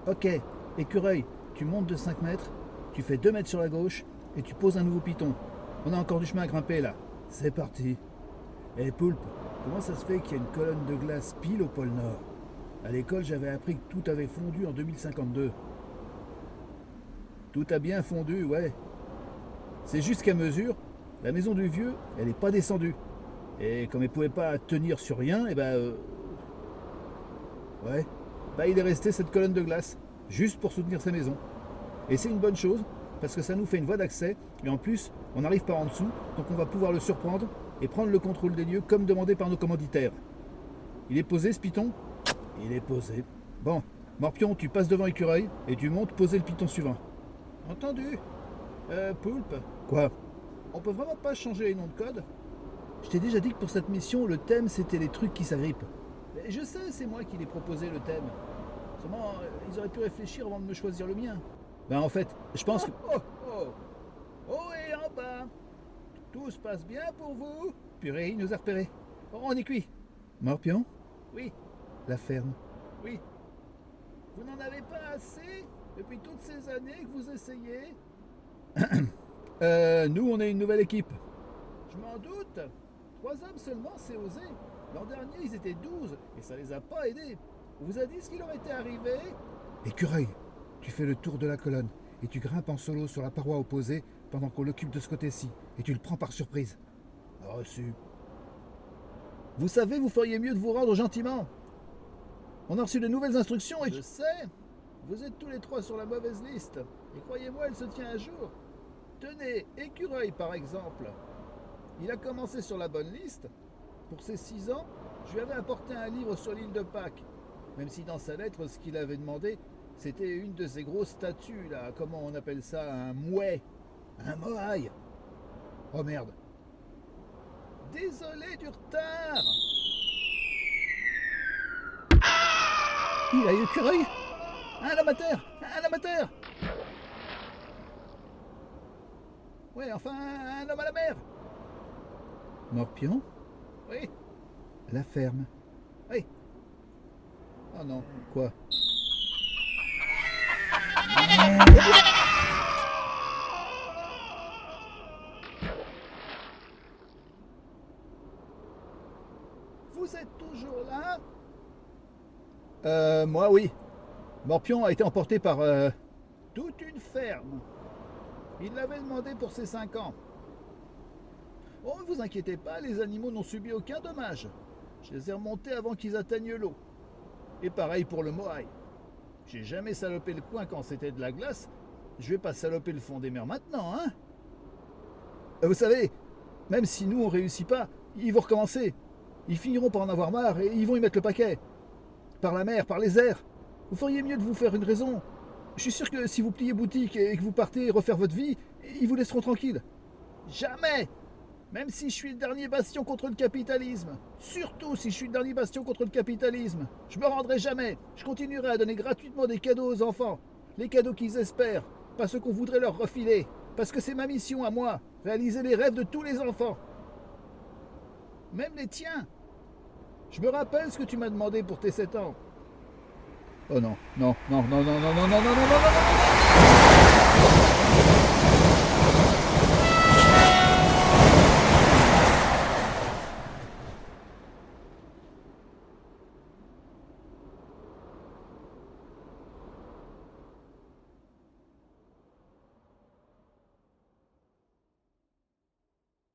Ok, écureuil, tu montes de 5 mètres, tu fais 2 mètres sur la gauche et tu poses un nouveau piton. On a encore du chemin à grimper là. C'est parti. Eh Poulpe, comment ça se fait qu'il y a une colonne de glace pile au pôle Nord? À l'école, j'avais appris que tout avait fondu en 2052. Tout a bien fondu, ouais. C'est juste qu'à mesure, la maison du vieux, elle n'est pas descendue. Et comme elle pouvait pas tenir sur rien, ouais, il est resté cette colonne de glace, juste pour soutenir sa maison. Et c'est une bonne chose, parce que ça nous fait une voie d'accès, et en plus, on arrive par en dessous, donc on va pouvoir le surprendre et prendre le contrôle des lieux comme demandé par nos commanditaires. Il est posé ce piton? Il est posé. Bon, Morpion, tu passes devant Écureuil, et tu montes poser le piton suivant. Entendu. Poulpe. Quoi? On peut vraiment pas changer les noms de code? Je t'ai déjà dit que pour cette mission, le thème c'était les trucs qui s'agrippent. Mais je sais, c'est moi qui l'ai proposé le thème. Seulement, ils auraient pu réfléchir avant de me choisir le mien. Ben en fait, je pense que... Oh et en bas. Tout se passe bien pour vous? Purée, il nous a repérés. On est cuit. Morpion? Oui. La ferme? Oui. Vous n'en avez pas assez depuis toutes ces années que vous essayez? Nous, on est une nouvelle équipe. Je m'en doute. 3 hommes seulement, c'est osé. L'an dernier, ils étaient 12 et ça les a pas aidés. On vous a dit ce qui leur était arrivé? Écureuil, tu fais le tour de la colonne et tu grimpes en solo sur la paroi opposée pendant qu'on l'occupe de ce côté-ci et tu le prends par surprise. Reçu. Vous savez, vous feriez mieux de vous rendre gentiment. On a reçu de nouvelles instructions et... Je sais. Vous êtes tous les 3 sur la mauvaise liste. Et croyez-moi, elle se tient à jour. Tenez, Écureuil par exemple. Il a commencé sur la bonne liste. Pour ses 6 ans, je lui avais apporté un livre sur l'île de Pâques. Même si dans sa lettre, ce qu'il avait demandé, c'était une de ces grosses statues là. Comment on appelle ça? Un mouet. Un moaï. Oh merde. Désolé du retard. Il a eu Écureuil. Un amateur. Un amateur. Ouais, enfin, un homme à la mer. Morpion? Oui. La ferme? Oui. Oh non, quoi? Vous êtes toujours là? Moi oui. Morpion a été emporté par toute une ferme. Il l'avait demandé pour ses 5 ans. Oh, ne vous inquiétez pas, les animaux n'ont subi aucun dommage. Je les ai remontés avant qu'ils atteignent l'eau. Et pareil pour le moaï. J'ai jamais salopé le coin quand c'était de la glace. Je vais pas saloper le fond des mers maintenant, hein? Vous savez, même si nous on réussit pas, ils vont recommencer. Ils finiront par en avoir marre et ils vont y mettre le paquet. Par la mer, par les airs. Vous feriez mieux de vous faire une raison. Je suis sûr que si vous pliez boutique et que vous partez refaire votre vie, ils vous laisseront tranquille. Jamais! Même si je suis le dernier bastion contre le capitalisme. Surtout si je suis le dernier bastion contre le capitalisme. Je me rendrai jamais. Je continuerai à donner gratuitement des cadeaux aux enfants. Les cadeaux qu'ils espèrent. Pas ceux qu'on voudrait leur refiler. Parce que c'est ma mission à moi. Réaliser les rêves de tous les enfants. Même les tiens. Je me rappelle ce que tu m'as demandé pour tes 7 ans. Oh non, non, non, non, non, non, non, non, non, non, non, non, non.